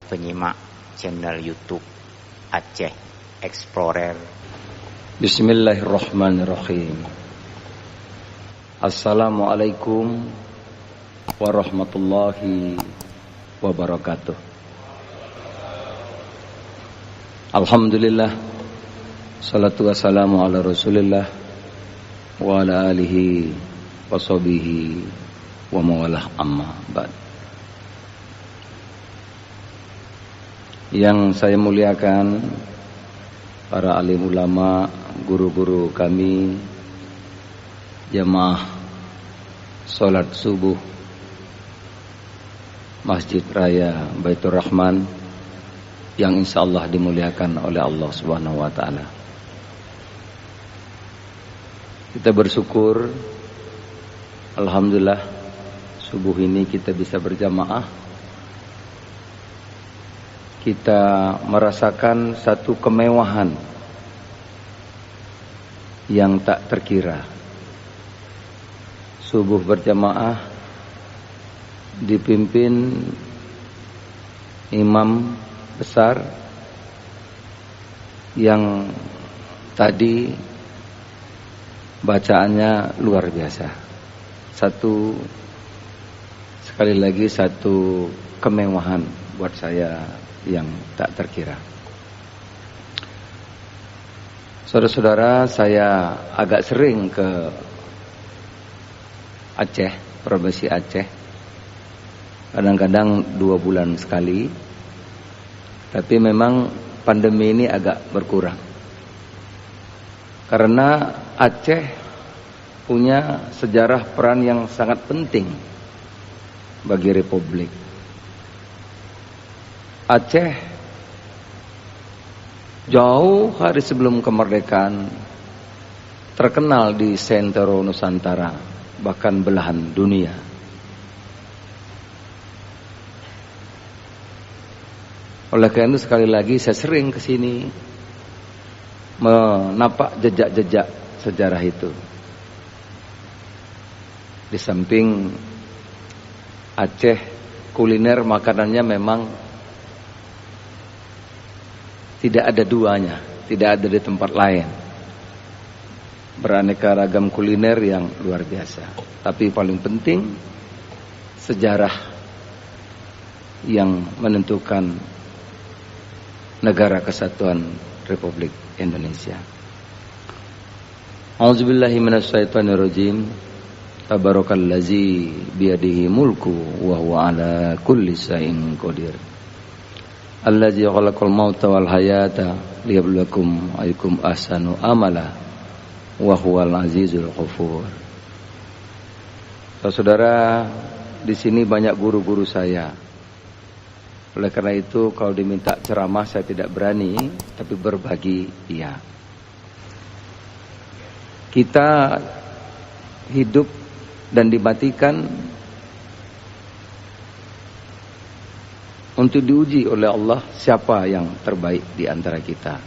penyimak channel YouTube Aceh Explorer. Bismillahirrahmanirrahim. Assalamualaikum warahmatullahi wabarakatuh. Alhamdulillah, salatu wassalamu ala rasulillah wa ala alihi wa sahbihi wa mawalah, amma ba'd. Yang saya muliakan para alim ulama, guru-guru kami, jamaah salat subuh Masjid Raya Baitur Rahman yang insyaallah dimuliakan oleh Allah Subhanahu wa taala. Kita bersyukur, alhamdulillah, subuh ini kita bisa berjamaah. Kita merasakan satu kemewahan yang tak terkira. Subuh berjamaah dipimpin imam besar yang tadi bacaannya luar biasa. Sekali lagi satu kemewahan buat saya yang tak terkira. Saudara-saudara, saya agak sering ke Aceh, provinsi Aceh. Kadang-kadang 2 bulan sekali. Tapi memang pandemi ini agak berkurang. Karena Aceh punya sejarah peran yang sangat penting bagi Republik. Aceh jauh hari sebelum kemerdekaan terkenal di sentero Nusantara, bahkan belahan dunia. Oleh karena itu sekali lagi saya sering ke sini menapak jejak-jejak sejarah itu. Di samping Aceh, kuliner makanannya memang tidak ada duanya, tidak ada di tempat lain. Beraneka ragam kuliner yang luar biasa. Tapi paling penting, sejarah yang menentukan negara kesatuan Republik Indonesia. A'udzubillahi minasyaitonirrajim. Tabarakallazi biyadihi mulku wa huwa ala kulli syai'in qadir. Allazi khalaqal mauta wal hayata liyabluwakum ayyukum ahsanu amala wa huwal azizul ghafur. Saudara, di sini banyak guru-guru saya. Oleh karena itu kalau diminta ceramah saya tidak berani, tapi berbagi iya. Kita hidup dan dimatikan untuk diuji oleh Allah siapa yang terbaik di antara kita.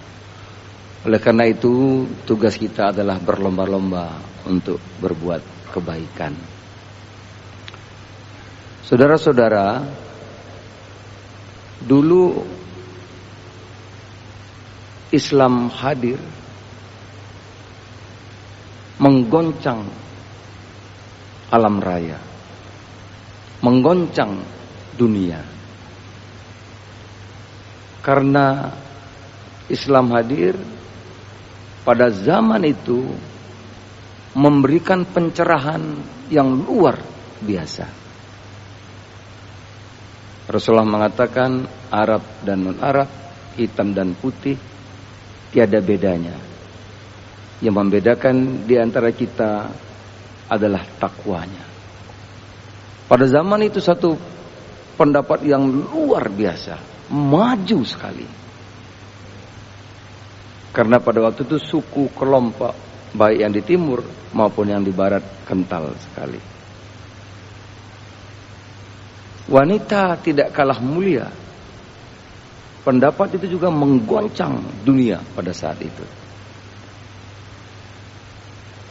Oleh karena itu tugas kita adalah berlomba-lomba untuk berbuat kebaikan. Saudara-saudara, dulu Islam hadir menggoncang alam raya, menggoncang dunia. Karena Islam hadir pada zaman itu memberikan pencerahan yang luar biasa. Rasulullah mengatakan Arab dan non-Arab, hitam dan putih, tiada bedanya. Yang membedakan di antara kita adalah takwanya. Pada zaman itu satu pendapat yang luar biasa, maju sekali. Karena pada waktu itu suku kelompok baik yang di timur maupun yang di barat kental sekali. Wanita tidak kalah mulia. Pendapat itu juga menggoncang dunia pada saat itu.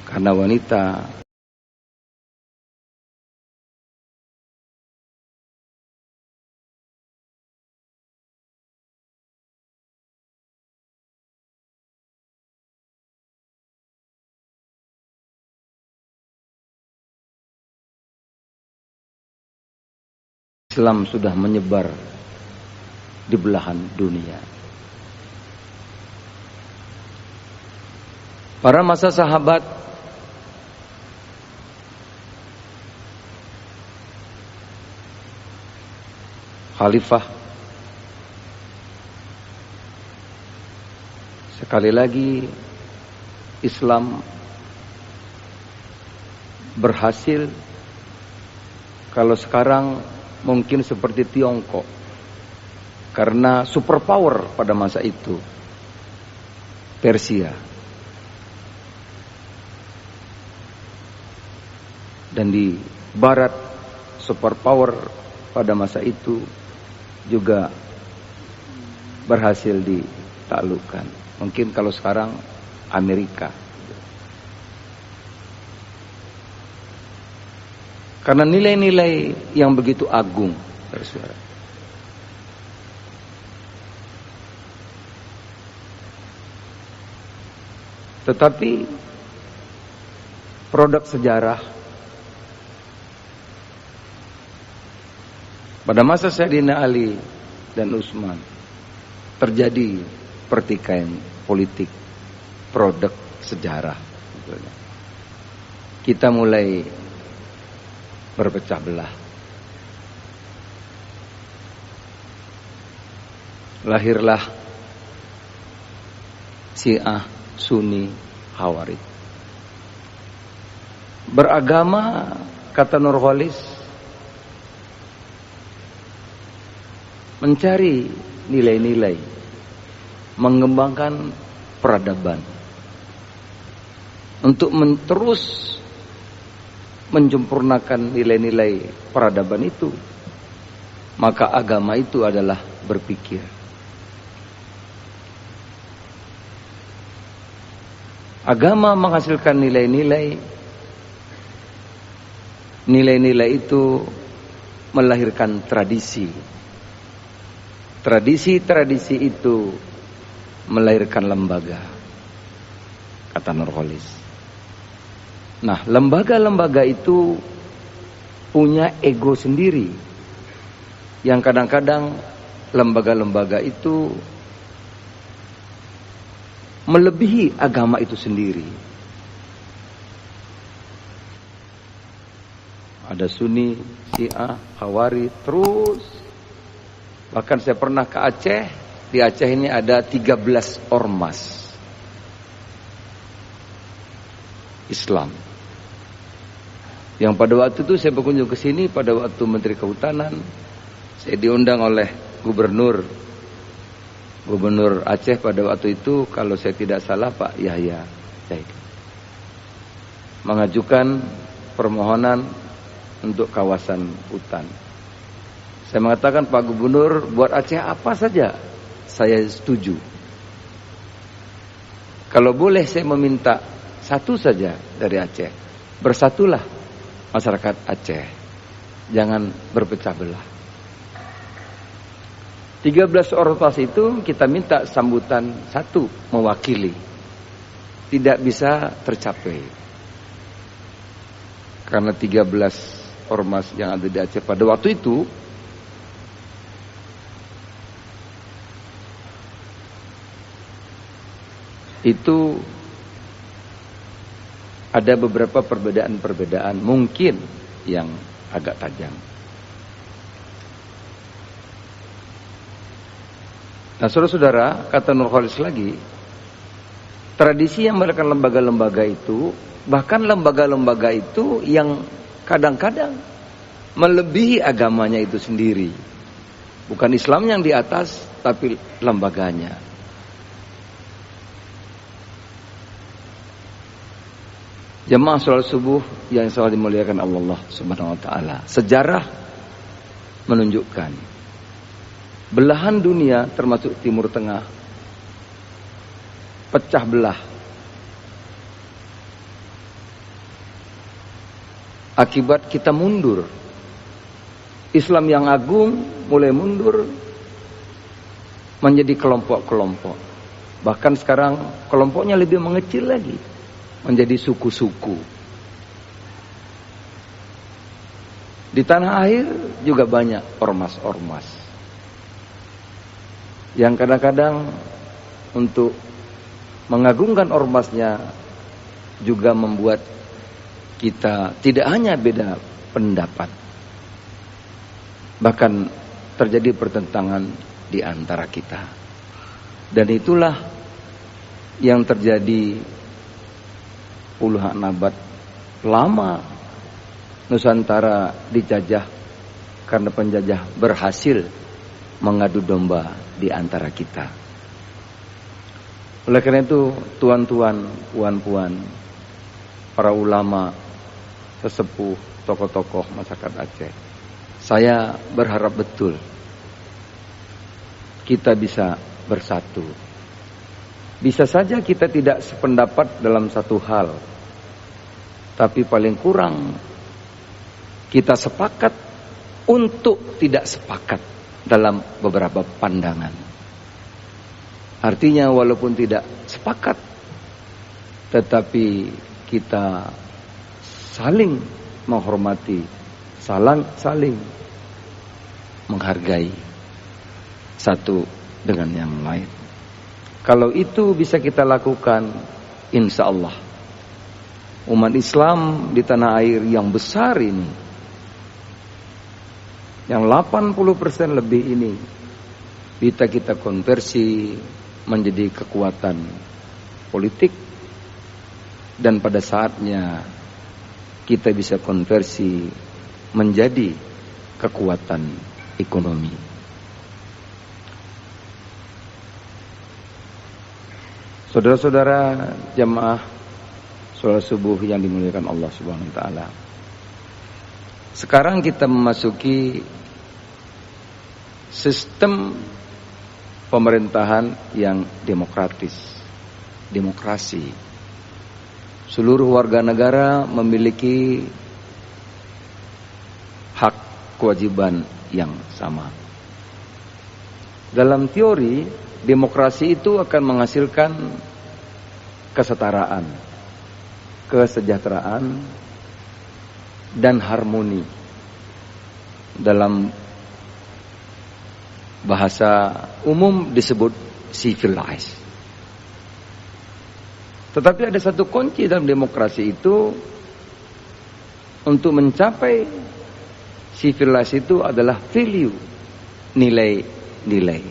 Karena wanita Islam sudah menyebar di belahan dunia. Pada masa sahabat, khalifah, sekali lagi Islam berhasil. Kalau sekarang mungkin seperti Tiongkok, karena superpower pada masa itu, Persia. Dan di barat, superpower pada masa itu juga berhasil ditaklukkan. Mungkin kalau sekarang Amerika. Karena nilai-nilai yang begitu agung, saudara. Tetapi produk sejarah pada masa Sayyidina Ali dan Utsman terjadi pertikaian politik, produk sejarah. Kita mulai berpecah belah. Lahirlah Syiah, Sunni, Khawarij. Beragama, kata Nurholis, mencari nilai-nilai, mengembangkan peradaban untuk terus menyempurnakan nilai-nilai peradaban itu. Maka agama itu adalah berpikir. Agama menghasilkan nilai-nilai. Nilai-nilai itu melahirkan tradisi. Tradisi-tradisi itu melahirkan lembaga, kata Nurholis. Nah, lembaga-lembaga itu punya ego sendiri, yang kadang-kadang lembaga-lembaga itu melebihi agama itu sendiri. Ada Sunni, Syiah, Khawarij, terus. Bahkan saya pernah ke Aceh. Di Aceh ini ada 13 ormas Islam. Yang pada waktu itu saya berkunjung ke sini pada waktu Menteri Kehutanan. Saya diundang oleh Gubernur Aceh pada waktu itu, kalau saya tidak salah Pak Yahya Zaid, mengajukan permohonan untuk kawasan hutan. Saya mengatakan, Pak Gubernur, buat Aceh apa saja saya setuju. Kalau boleh saya meminta satu saja dari Aceh, bersatulah masyarakat Aceh, jangan berpecah belah. 13 ormas itu kita minta sambutan satu mewakili, tidak bisa tercapai karena 13 ormas yang ada di Aceh pada waktu itu ada beberapa perbedaan-perbedaan mungkin yang agak tajam. Nah, saudara-saudara, kata Nurholis lagi, tradisi yang melahirkan lembaga-lembaga itu, bahkan lembaga-lembaga itu yang kadang-kadang melebihi agamanya itu sendiri. Bukan Islam yang di atas, tapi lembaganya. Jemaah salat subuh yang sangat dimuliakan Allah Subhanahu wa taala. Sejarah menunjukkan belahan dunia termasuk Timur Tengah pecah belah akibat kita mundur. Islam yang agung mulai mundur menjadi kelompok-kelompok. Bahkan sekarang kelompoknya lebih mengecil lagi, menjadi suku-suku. Di tanah air juga banyak ormas-ormas yang kadang-kadang untuk mengagungkan ormasnya juga membuat kita tidak hanya beda pendapat, bahkan terjadi pertentangan di antara kita. Dan itulah yang terjadi puluhan abad lama Nusantara dijajah karena penjajah berhasil mengadu domba di antara kita. Oleh karena itu, tuan-tuan, puan-puan, para ulama, sesepuh, tokoh-tokoh masyarakat Aceh, saya berharap betul kita bisa bersatu. Bisa saja kita tidak sependapat dalam satu hal, tapi paling kurang kita sepakat untuk tidak sepakat dalam beberapa pandangan. Artinya walaupun tidak sepakat, tetapi kita saling menghormati, saling menghargai satu dengan yang lain. Kalau itu bisa kita lakukan, insya Allah umat Islam di tanah air yang besar ini, yang 80% lebih ini, bisa kita konversi menjadi kekuatan politik, dan pada saatnya kita bisa konversi menjadi kekuatan ekonomi. Saudara-saudara jamaah sholat subuh yang dimuliakan Allah Subhanahu wa taala. Sekarang kita memasuki sistem pemerintahan yang demokratis, demokrasi. Seluruh warga negara memiliki hak kewajiban yang sama. Dalam teori, demokrasi itu akan menghasilkan kesetaraan, kesejahteraan, dan harmoni. Dalam bahasa umum disebut civilized. Tetapi ada satu kunci dalam demokrasi itu, untuk mencapai civilized itu adalah value, nilai-nilai.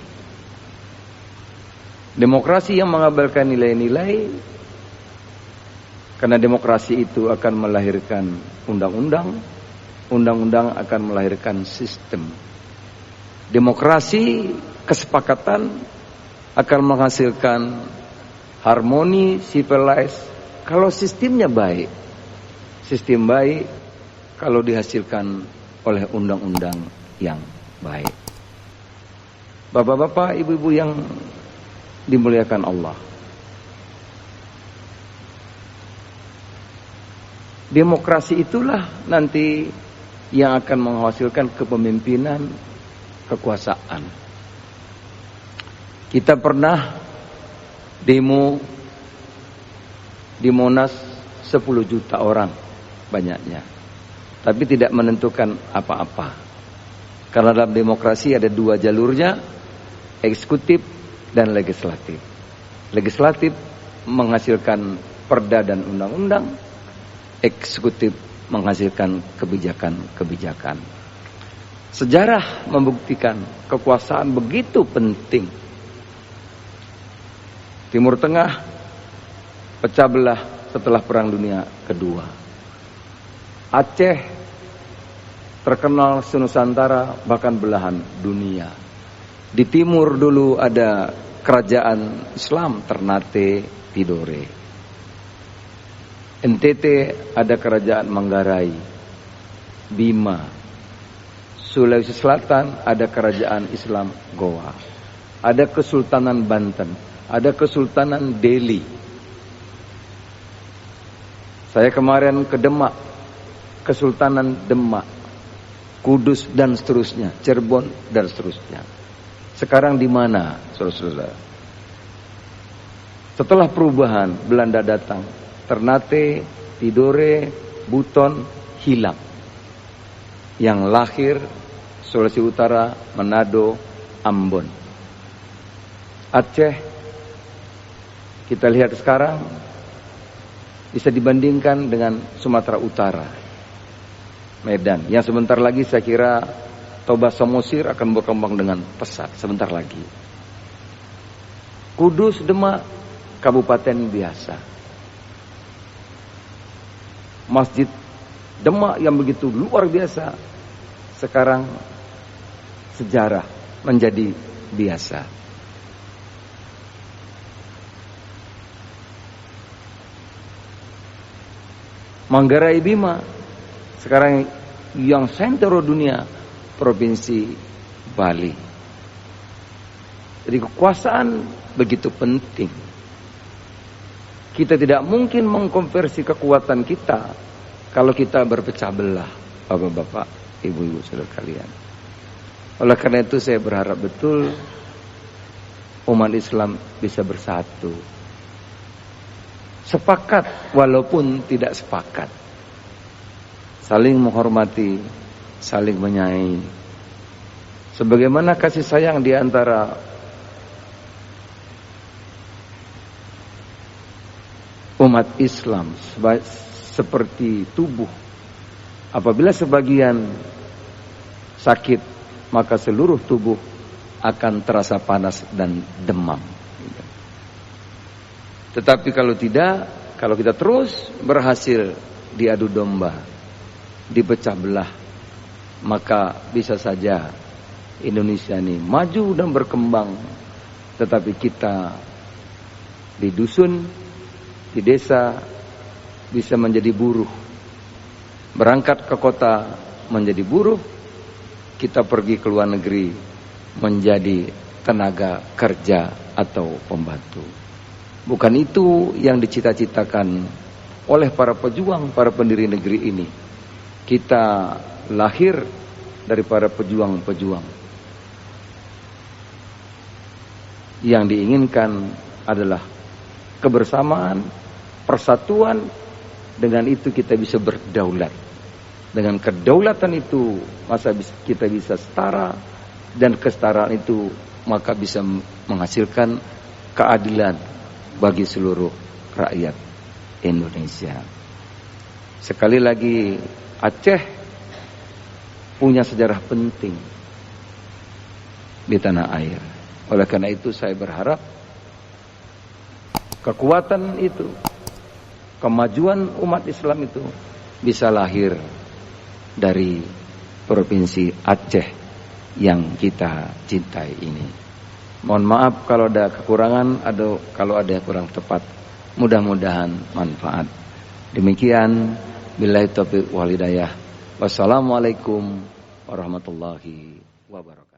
Demokrasi yang mengabaikan nilai-nilai, karena demokrasi itu akan melahirkan undang-undang, undang-undang akan melahirkan sistem. Demokrasi, kesepakatan akan menghasilkan harmoni, civilized, kalau sistemnya baik. Sistem baik kalau dihasilkan oleh undang-undang yang baik. Bapak-bapak, ibu-ibu yang dimuliakan Allah, demokrasi itulah nanti yang akan menghasilkan kepemimpinan, kekuasaan. Kita pernah demo di Monas 10 juta orang banyaknya, tapi tidak menentukan apa-apa. Karena dalam demokrasi ada dua jalurnya, eksekutif dan legislatif. Legislatif menghasilkan perda dan undang-undang, eksekutif menghasilkan kebijakan-kebijakan. Sejarah membuktikan kekuasaan begitu penting. Timur Tengah pecah belah setelah Perang Dunia Kedua. Aceh terkenal senusantara, bahkan belahan dunia. Di timur dulu ada kerajaan Islam, Ternate, Tidore. NTT ada kerajaan Manggarai, Bima. Sulawesi Selatan ada kerajaan Islam, Goa. Ada Kesultanan Banten, ada Kesultanan Delhi. Saya kemarin ke Demak, Kesultanan Demak, Kudus dan seterusnya, Cirebon dan seterusnya. Sekarang di mana, saudara-saudara? Setelah perubahan, Belanda datang, Ternate, Tidore, Buton hilang. yang lahir Sulawesi Utara, Manado, Ambon. Aceh kita lihat sekarang bisa dibandingkan dengan Sumatera Utara, Medan, yang sebentar lagi saya kira Toba Samosir akan berkembang dengan pesat sebentar lagi. Kudus, Demak, kabupaten biasa. Masjid Demak yang begitu luar biasa sekarang sejarah menjadi biasa. Manggarai Bima sekarang yang sentro dunia, provinsi Bali. Jadi kekuasaan begitu penting. Kita tidak mungkin mengkonversi kekuatan kita kalau kita berpecah belah, bapak-bapak, ibu-ibu, saudara kalian. Oleh karena itu saya berharap betul umat Islam bisa bersatu. Sepakat walaupun tidak sepakat. Saling menghormati, saling menyayangi. Sebagaimana kasih sayang di antara umat Islam seperti tubuh. Apabila sebagian sakit, maka seluruh tubuh akan terasa panas dan demam. Tetapi kalau tidak, kalau kita terus berhasil diadu domba, dipecah belah, maka bisa saja Indonesia ini maju dan berkembang, tetapi kita di dusun, di desa bisa menjadi buruh, berangkat ke kota menjadi buruh, kita pergi ke luar negeri menjadi tenaga kerja atau pembantu. Bukan itu yang dicita-citakan oleh para pejuang, para pendiri negeri ini. Kita lahir dari para pejuang-pejuang. Yang diinginkan adalah kebersamaan, persatuan. Dengan itu kita bisa berdaulat. Dengan kedaulatan itu maka kita bisa setara, dan kesetaraan itu maka bisa menghasilkan keadilan bagi seluruh rakyat Indonesia. Sekali lagi, Aceh punya sejarah penting di tanah air. Oleh karena itu saya berharap kekuatan itu, kemajuan umat Islam itu bisa lahir dari provinsi Aceh yang kita cintai ini. Mohon maaf kalau ada kekurangan atau kalau ada yang kurang tepat. Mudah-mudahan manfaat. Demikian, billahi taufiq wal hidayah. Wassalamualaikum warahmatullahi wabarakatuh.